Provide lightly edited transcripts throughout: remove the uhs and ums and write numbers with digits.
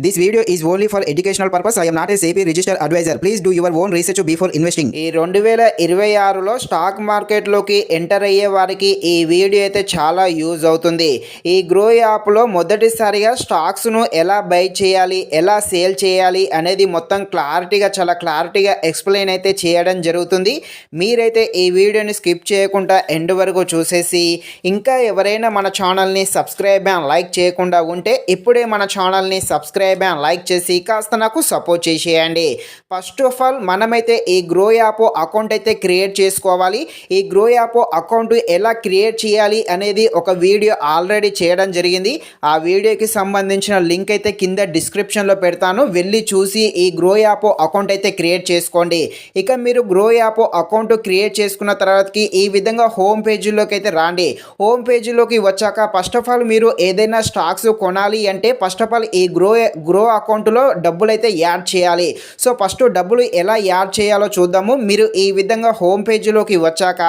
This video is only for educational purpose. I am not a SEBI registered advisor. Please do your own research before investing. ఈ 2026లో stock మార్కెట్లోకి enter అయ్యే వారికి ఈ video అయితే చాలా use అవుతుంది. ఈ గ్రో యాప్లో మొదటిసారిగా స్టాక్స్ను ఎలా బై చేయాలి, ఎలా సేల్ చేయాలి అనేది మొత్తం చాలా క్లారిటీగా ఎక్స్ప్లెయిన్ అయితే చేయడం జరుగుతుంది. మీరైతే ఈ వీడియోని స్కిప్ చేయకుండా ఎండ్ వరకు చూసేసి ఇంకా ఎవరైనా మన ఛానల్ని సబ్స్క్రైబ్ అండ్ లైక్ చేయకుండా ఉంటే ఇప్పుడే మన ఛానల్ని సబ్స్క్రైబ్ అండ్ లైక్ చేసి కాస్త నాకు సపోర్ట్ చేసేయండి. ఫస్ట్ ఆఫ్ ఆల్ మనమైతే ఈ గ్రో యాప్ అకౌంట్ అయితే క్రియేట్ చేసుకోవాలి. ఈ గ్రో యాప్ అకౌంట్ ఎలా క్రియేట్ చేయాలి అనేది ఒక వీడియో ఆల్రెడీ చేయడం జరిగింది. ఆ వీడియోకి సంబంధించిన లింక్ అయితే కింద డిస్క్రిప్షన్లో పెడతాను, వెళ్ళి చూసి ఈ గ్రో యాప్ అకౌంట్ అయితే క్రియేట్ చేసుకోండి. ఇక మీరు గ్రో యాప్ అకౌంట్ క్రియేట్ చేసుకున్న తర్వాతకి ఈ విధంగా హోమ్ పేజీలోకి అయితే రాండి. హోమ్ పేజీలోకి వచ్చాక ఫస్ట్ ఆఫ్ ఆల్ మీరు ఏదైనా స్టాక్స్ కొనాలి అంటే ఫస్ట్ ఆఫ్ ఆల్ ఈ గ్రో అకౌంట్లో డబ్బులు అయితే యాడ్ చేయాలి. సో ఫస్ట్ డబ్బులు ఎలా యాడ్ చేయాలో చూద్దాము. మీరు ఈ విధంగా హోమ్ పేజీలోకి వచ్చాక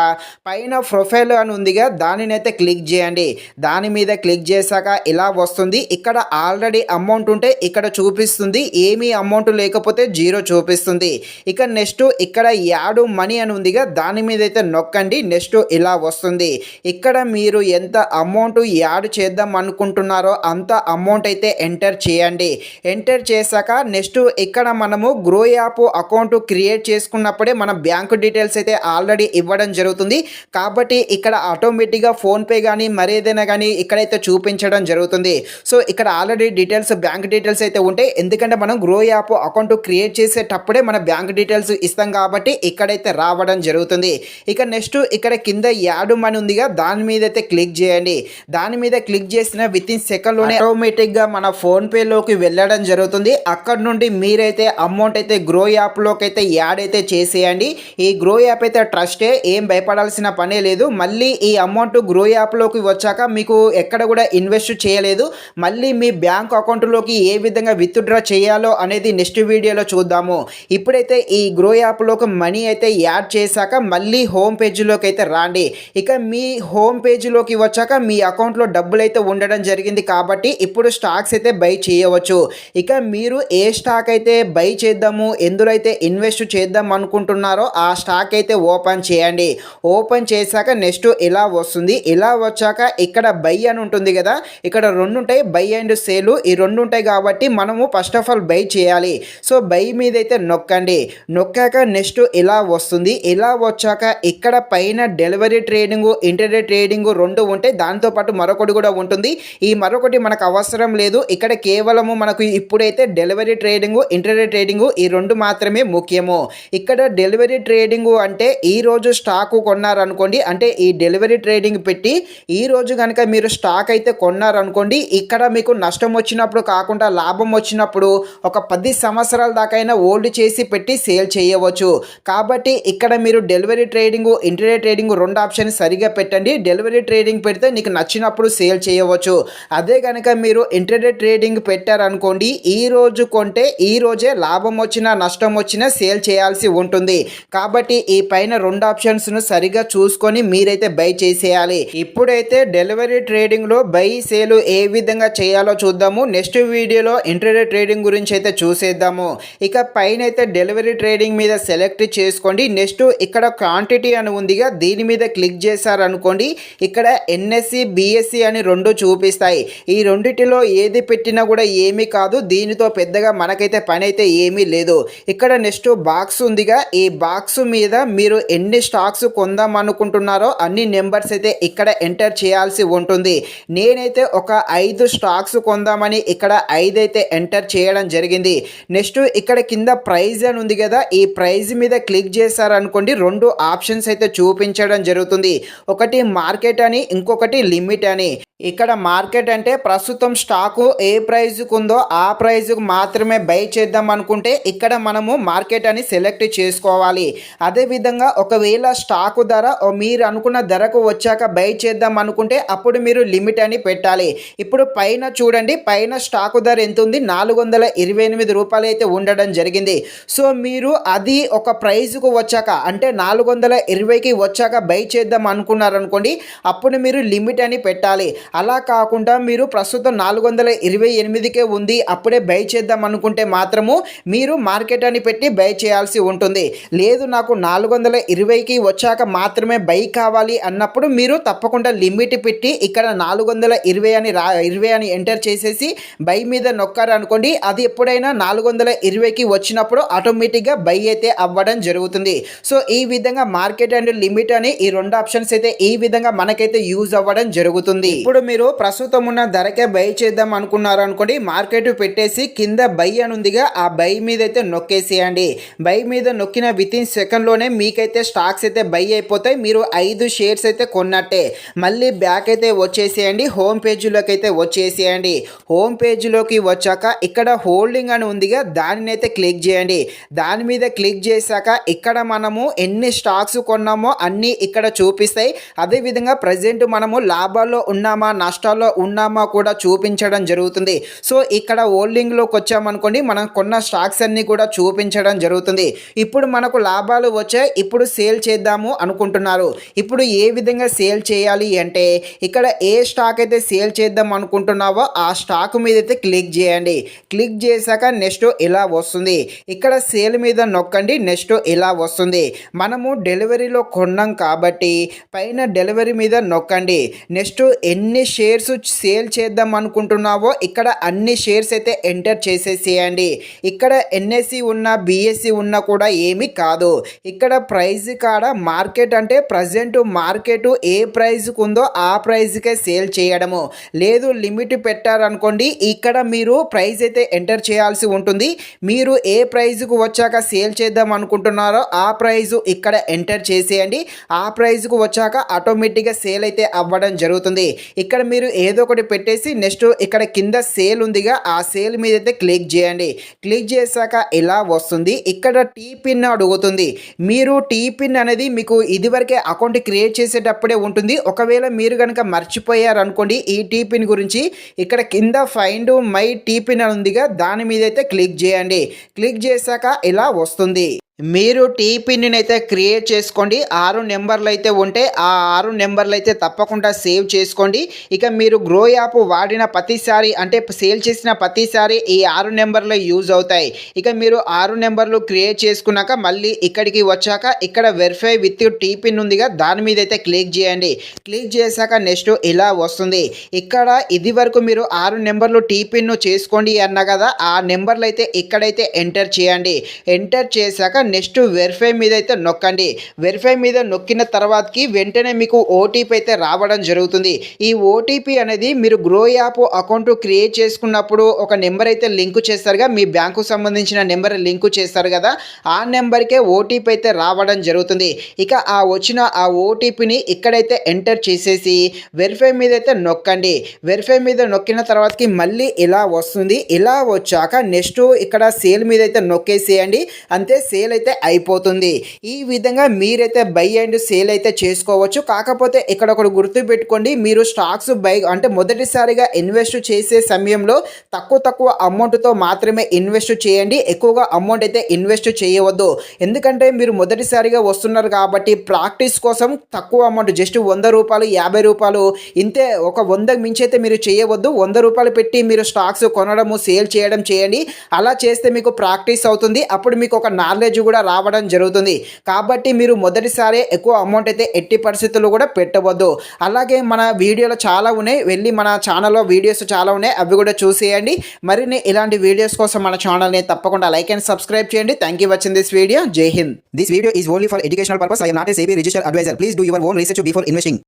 పైన ప్రొఫైల్ అని ఉందిగా, దానిని అయితే క్లిక్ చేయండి. దాని మీద క్లిక్ చేశాక ఇలా వస్తుంది. ఇక్కడ ఆల్రెడీ అమౌంట్ ఉంటే ఇక్కడ చూపిస్తుంది, ఏమీ అమౌంట్ లేకపోతే జీరో చూపిస్తుంది. ఇక నెక్స్ట్ ఇక్కడ యాడ్ మనీ అని ఉందిగా, దాని మీద అయితే నొక్కండి. నెక్స్ట్ ఇలా వస్తుంది. ఇక్కడ మీరు ఎంత అమౌంట్ యాడ్ చేద్దాం అనుకుంటున్నారో అంత అమౌంట్ అయితే ఎంటర్ చేయండి. ఎంటర్ చేశాక నెక్స్ట్ ఇక్కడ మనము గ్రో యాప్ అకౌంట్ క్రియేట్ చేసుకున్నప్పుడే మన బ్యాంకు డీటెయిల్స్ అయితే ఆల్రెడీ ఇవ్వడం జరుగుతుంది. కాబట్టి ఇక్కడ ఆటోమేటిక్గా ఫోన్పే కానీ మరేదైనా కానీ ఇక్కడైతే చూపించడం జరుగుతుంది. సో ఇక్కడ ఆల్రెడీ డీటెయిల్స్ బ్యాంక్ డీటెయిల్స్ అయితే ఉంటాయి. ఎందుకంటే మనం గ్రో యాప్ అకౌంట్ క్రియేట్ చేసేటప్పుడే మన బ్యాంక్ డీటెయిల్స్ ఇస్తాం కాబట్టి ఇక్కడైతే రావడం జరుగుతుంది. ఇక నెక్స్ట్ ఇక్కడ కింద యాడ్ మనీ ఉందిగా, దాని మీద అయితే క్లిక్ చేయండి. దాని మీద క్లిక్ చేసిన విత్ ఇన్ సెకండ్లోనే ఆటోమేటిక్గా మన ఫోన్పేలోకి వెళ్ళడం జరుగుతుంది. అక్కడ నుండి మీరైతే అమౌంట్ అయితే గ్రో యాప్లోకి అయితే యాడ్ అయితే చేసేయండి. ఈ గ్రో యాప్ అయితే ట్రస్టే, ఏం భయపడాల్సిన పనే లేదు. మళ్ళీ ఈ అమౌంట్ గ్రో యాప్లోకి వచ్చాక మీకు ఎక్కడ కూడా ఇన్వెస్ట్ చేయలేదు. మళ్ళీ మీ బ్యాంక్ అకౌంట్లోకి ఏ విధంగా విత్డ్రా చేయాలో అనేది నెక్స్ట్ వీడియోలో చూద్దాము. ఇప్పుడైతే ఈ గ్రో యాప్లోకి మనీ అయితే యాడ్ చేశాక మళ్ళీ హోమ్ పేజీలోకి అయితే రాండి. ఇక మీ హోమ్ పేజీలోకి వచ్చాక మీ అకౌంట్లో డబ్బులు అయితే ఉండడం జరిగింది కాబట్టి ఇప్పుడు స్టాక్స్ అయితే బై చేయవచ్చు. ఇక మీరు ఏ స్టాక్ అయితే బై చేద్దాము, ఎందులో అయితే ఇన్వెస్ట్ చేద్దాం అనుకుంటున్నారో ఆ స్టాక్ అయితే ఓపెన్ చేయండి. ఓపెన్ చేశాక నెక్స్ట్ ఇలా వస్తుంది. ఇలా వచ్చాక ఇక్కడ బై అని ఉంటుంది కదా, ఇక్కడ రెండు ఉంటాయి, బై అండ్ సేల్. ఈ రెండు ఉంటాయి కాబట్టి మనము ఫస్ట్ ఆఫ్ ఆల్ బై చేయాలి. సో బై మీద అయితే నొక్కండి. నొక్కాక నెక్స్ట్ ఇలా వస్తుంది. ఇలా వచ్చాక ఇక్కడ పైన డెలివరీ ట్రేడింగ్, ఇంటర్డే ట్రేడింగ్ రెండు ఉంటాయి. దాంతోపాటు మరొకటి కూడా ఉంటుంది. ఈ మరొకటి మనకు అవసరం లేదు. ఇక్కడ కేవలము మనకు ఇప్పుడైతే డెలివరీ ట్రేడింగ్, ఇంటర్డే ట్రేడింగ్ ఈ రెండు మాత్రమే ముఖ్యము. ఇక్కడ డెలివరీ ట్రేడింగ్ అంటే ఈ రోజు స్టాక్ కొన్నారనుకోండి, అంటే ఈ డెలివరీ ట్రేడింగ్ పెట్టి ఈ రోజు కనుక మీరు స్టాక్ అయితే కొన్నారనుకోండి, ఇక్కడ మీకు నష్టం వచ్చినప్పుడు కాకుండా లాభం వచ్చినప్పుడు ఒక 10 సంవత్సరాల దాకైనా హోల్డ్ చేసి పెట్టి సేల్ చేయవచ్చు. కాబట్టి ఇక్కడ మీరు డెలివరీ ట్రేడింగ్, ఇంటర్డే ట్రేడింగ్ రెండు ఆప్షన్ సరిగా పెట్టండి. డెలివరీ ట్రేడింగ్ పెడితే నీకు నచ్చినప్పుడు సేల్ చేయవచ్చు. అదే కనుక మీరు ఇంటర్డే ట్రేడింగ్ పెట్టారనుకోండి, ఈ రోజు కొంటే ఈ రోజే లాభం వచ్చినా నష్టం వచ్చినా సేల్ చేయాల్సి ఉంటుంది. కాబట్టి ఈ పైన రెండు ఆప్షన్స్ను సరిగా చూసుకొని మీరైతే బై చేసేయాలి. ఇప్పుడైతే డెలివరీ ట్రేడింగ్లో బై సేల్ ఏ విధంగా చేయాలో చూద్దాము. నెక్స్ట్ వీడియోలో ఇంటర్డే ట్రేడింగ్ గురించి అయితే చూసేద్దాము. ఇక పైన అయితే డెలివరీ ట్రేడింగ్ మీద సెలెక్ట్ చేసుకోండి. నెక్స్ట్ ఇక్కడ క్వాంటిటీ అని ఉందిగా, దీని మీద క్లిక్ చేశారనుకోండి, ఇక్కడ ఎన్ఎస్సి, బిఎస్సి అని రెండు చూపిస్తాయి. ఈ రెండిటిలో ఏది పెట్టినా కూడా ఏమీ కాదు. దీనితో పెద్దగా మనకైతే పని అయితే ఏమీ లేదు. ఇక్కడ నెక్స్ట్ బాక్స్ ఉందిగా, ఈ బాక్స్ మీద మీరు ఎన్ని స్టాక్స్ కొందాం అనుకుంటున్నారో అన్ని నెంబర్స్ అయితే ఇక్కడ ఎంటర్ చేయాల్సి ఉంటుంది. నేనైతే ఒక 5 స్టాక్స్ కొందామని ఇక్కడ 5 అయితే ఎంటర్ చేయడం జరిగింది. నెక్స్ట్ ఇక్కడ కింద ప్రైజ్ అని ఉంది కదా, ఈ ప్రైజ్ మీద క్లిక్ చేశారనుకోండి, రెండు ఆప్షన్స్ అయితే చూపించడం జరుగుతుంది. ఒకటి మార్కెట్ అని, ఇంకొకటి లిమిట్ అని. ఇక్కడ మార్కెట్ అంటే ప్రస్తుతం స్టాకు ఏ ప్రైజ్కు ఉందో ఆ ప్రైజ్కు మాత్రమే బై చేద్దాం అనుకుంటే ఇక్కడ మనము మార్కెట్ అని సెలెక్ట్ చేసుకోవాలి. అదేవిధంగా ఒకవేళ స్టాకు ధర మీరు అనుకున్న ధరకు వచ్చాక బై చేద్దాం అనుకుంటే అప్పుడు మీరు లిమిట్ అని పెట్టాలి. ఇప్పుడు పైన చూడండి, పైన స్టాకు ధర ఎంత ఉంది, 428 రూపాయలు అయితే ఉండడం జరిగింది. సో మీరు అది ఒక ప్రైజ్కు వచ్చాక అంటే 420కి వచ్చాక బై చేద్దాం అనుకున్నారనుకోండి, అప్పుడు మీరు లిమిట్ అని పెట్టాలి. అలా కాకుండా మీరు ప్రస్తుతం 428కే ఉంది అప్పుడే బై చేద్దాం అనుకుంటే మాత్రము మీరు మార్కెట్ అని పెట్టి బై చేయాల్సి ఉంటుంది. లేదు నాకు 420కి వచ్చాక మాత్రమే బై కావాలి అన్నప్పుడు మీరు తప్పకుండా లిమిట్ పెట్టి ఇక్కడ 420 అని ఎంటర్ చేసేసి బై మీద నొక్కారు అనుకోండి, అది ఎప్పుడైనా 420కి వచ్చినప్పుడు ఆటోమేటిక్గా బై అయితే అవ్వడం జరుగుతుంది. సో ఈ విధంగా మార్కెట్ అండ్ లిమిట్ అని ఈ రెండు ఆప్షన్స్ అయితే ఈ విధంగా మనకైతే యూజ్ అవ్వడం జరుగుతుంది. ఇప్పుడు మీరు ప్రస్తుతం ఉన్న ధరకే బై చేద్దాం అనుకున్నారు అనుకోండి, మార్కెట్ పెట్టేసి కింద బై అని ఉందిగా ఆ బై మీద అయితే నొక్కేసేయండి. బై మీద నొక్కిన విత్ ఇన్ సెకండ్లోనే మీకైతే స్టాక్స్ అయితే బై అయిపోతాయి. మీరు 5 షేర్స్ అయితే కొన్నట్టే. మళ్ళీ బ్యాక్ అయితే వచ్చేసేయండి, హోమ్ పేజీలోకి అయితే వచ్చేసేయండి. హోమ్ పేజీలోకి వచ్చాక ఇక్కడ హోల్డింగ్ అని ఉందిగా దానిని అయితే క్లిక్ చేయండి. దాని మీద క్లిక్ చేశాక ఇక్కడ మనము ఎన్ని స్టాక్స్ కొన్నామో అన్నీ ఇక్కడ చూపిస్తాయి. అదేవిధంగా ప్రజెంట్ మనము లాభాల్లో ఉన్నామా నష్టాల్లో ఉన్నామా కూడా చూపించడం జరుగుతుంది. సో ఇక్కడ హోల్డింగ్లోకి వచ్చామనుకోండి, మనం కొన్న స్టాక్స్ అన్నీ కూడా చూపించడం జరుగుతుంది. ఇప్పుడు మనకు లాభాలు వచ్చాయి, ఇప్పుడు సేల్ చేద్దాము అనుకుంటున్నారు. ఇప్పుడు ఏ విధంగా సేల్ చేయాలి అంటే ఇక్కడ ఏ స్టాక్ అయితే సేల్ చేద్దాం అనుకుంటున్నావో ఆ స్టాక్ మీద అయితే క్లిక్ చేయండి. క్లిక్ చేశాక నెక్స్ట్ ఇలా వస్తుంది. ఇక్కడ సేల్ మీద నొక్కండి, నెక్స్ట్ ఇలా వస్తుంది. మనము డెలివరీలో కొన్నాం కాబట్టి పైన డెలివరీ మీద నొక్కండి. నెక్స్ట్ ఎన్ని షేర్స్ సేల్ చేద్దాం అనుకుంటున్నావో ఇక్కడ అన్ని షేర్స్ అయితే ఎంటర్ చేసేసేయండి. ఇక్కడ ఎన్ఎస్సి ఉన్నా బిఎస్సి ఉన్నా కూడా ఏమీ కాదు. ఇక్కడ ప్రైజ్ కాడ మార్కెట్ అంటే ప్రజెంట్ మార్కెట్ ఏ ప్రైజ్కి ఉందో ఆ ప్రైజ్కే సేల్ చేయడము. లేదు లిమిట్ పెట్టారనుకోండి, ఇక్కడ మీరు ప్రైజ్ అయితే ఎంటర్ చేయాల్సి ఉంటుంది. మీరు ఏ ప్రైజ్కు వచ్చాక సేల్ చేద్దాం అనుకుంటున్నారో ఆ ప్రైజ్ ఇక్కడ ఎంటర్ చేసేయండి. ఆ ప్రైజ్కు వచ్చాక ఆటోమేటిక్గా సేల్ అయితే అవ్వడం జరుగుతుంది. ఇక్కడ మీరు ఏదో ఒకటి పెట్టేసి నెక్స్ట్ ఇక్కడ కింద సేల్ ఉందిగా ఆ సేల్ మీద అయితే క్లిక్ చేయండి. క్లిక్ చేశాక ఇలా వస్తుంది. ఇక్కడ టీ పిన్ అడుగుతుంది. మీరు టీ పిన్ అనేది మీకు ఇదివరకే అకౌంట్ క్రియేట్ చేసేటప్పుడే ఉంటుంది. ఒకవేళ మీరు కనుక మర్చిపోయారు అనుకోండి ఈ టీ పిన్ గురించి, ఇక్కడ కింద ఫైండ్ మై టీ పిన్ అని ఉందిగా దాని మీద అయితే క్లిక్ చేయండి. క్లిక్ చేశాక ఇలా వస్తుంది. మీరు టీ పిన్ని అయితే క్రియేట్ చేసుకోండి. 6 నెంబర్లు అయితే ఉంటే ఆ 6 నెంబర్లు అయితే తప్పకుండా సేవ్ చేసుకోండి. ఇక మీరు గ్రో యాప్ వాడిన ప్రతిసారి అంటే సేల్ చేసిన ప్రతిసారి ఈ 6 నెంబర్లు యూజ్ అవుతాయి. ఇక మీరు 6 నెంబర్లు క్రియేట్ చేసుకున్నాక మళ్ళీ ఇక్కడికి వచ్చాక ఇక్కడ వెరిఫై విత్ టీ పిన్ ఉందిగా దాని మీద అయితే క్లిక్ చేయండి. క్లిక్ చేశాక నెక్స్ట్ ఇలా వస్తుంది. ఇక్కడ ఇది వరకు మీరు 6 నెంబర్లు టీ పిన్ చేసుకోండి అన్న కదా, ఆ నెంబర్లు అయితే ఇక్కడైతే ఎంటర్ చేయండి. ఎంటర్ చేశాక నెక్స్ట్ వెరిఫై మీద అయితే నొక్కండి. వెరిఫై మీద నొక్కిన తర్వాతకి వెంటనే మీకు ఓటీపీ అయితే రావడం జరుగుతుంది. ఈ ఓటీపీ అనేది మీరు గ్రో యాప్ అకౌంట్ క్రియేట్ చేసుకున్నప్పుడు ఒక నెంబర్ అయితే లింక్ చేస్తారుగా, మీ బ్యాంకు సంబంధించిన నెంబర్ లింక్ చేస్తారు కదా, ఆ నెంబర్కే ఓటీపీ అయితే రావడం జరుగుతుంది. ఇక ఆ వచ్చిన ఆ ఓటీపీని ఇక్కడైతే ఎంటర్ చేసేసి వెరిఫై మీద అయితే నొక్కండి. వెరిఫై మీద నొక్కిన తర్వాతకి మళ్ళీ ఇలా వస్తుంది. ఇలా వచ్చాక నెక్స్ట్ ఇక్కడ సేల్ మీద అయితే నొక్కేసేయండి. అంతే, సేల్ అయితే అయిపోతుంది. ఈ విధంగా మీరైతే బై అండ్ సేల్ అయితే చేసుకోవచ్చు. కాకపోతే ఇక్కడ ఒకటి గుర్తు పెట్టుకోండి, మీరు స్టాక్స్ బై అంటే మొదటిసారిగా ఇన్వెస్ట్ చేసే సమయంలో తక్కువ అమౌంట్తో మాత్రమే ఇన్వెస్ట్ చేయండి. ఎక్కువగా అమౌంట్ అయితే ఇన్వెస్ట్ చేయవద్దు. ఎందుకంటే మీరు మొదటిసారిగా వస్తున్నారు కాబట్టి ప్రాక్టీస్ కోసం తక్కువ అమౌంట్ జస్ట్ 100 రూపాయలు 50 రూపాయలు ఇంతే, ఒక 100 మించి అయితే మీరు చేయవద్దు. 100 రూపాయలు పెట్టి మీరు స్టాక్స్ కొనడము సేల్ చేయడం చేయండి. అలా చేస్తే మీకు ప్రాక్టీస్ అవుతుంది. అప్పుడు మీకు ఒక నాలెడ్జ్ కూడా రావడం జరుగుతుంది. కాబట్టి మీరు మొదటిసారి ఎక్కువ అమౌంట్ అయితే ఎట్టి పరిస్థితుల్లో కూడా పెట్టవద్దు. అలాగే మన వీడియోలు చాలా ఉన్నాయి, వెళ్ళి మన ఛానల్లో వీడియోస్ చాలా ఉన్నాయి, అవి కూడా చూసేయండి. మరిన్ని ఇలాంటి వీడియోస్ కోసం మన ఛానల్ని తప్పకుండా లైక్ అండ్ సబ్స్క్రైబ్ చేయండి. Thank you watching this video. జై Hind. This video is only for educational purpose. I am not a SEBI registered advisor. Please do your own research before investing.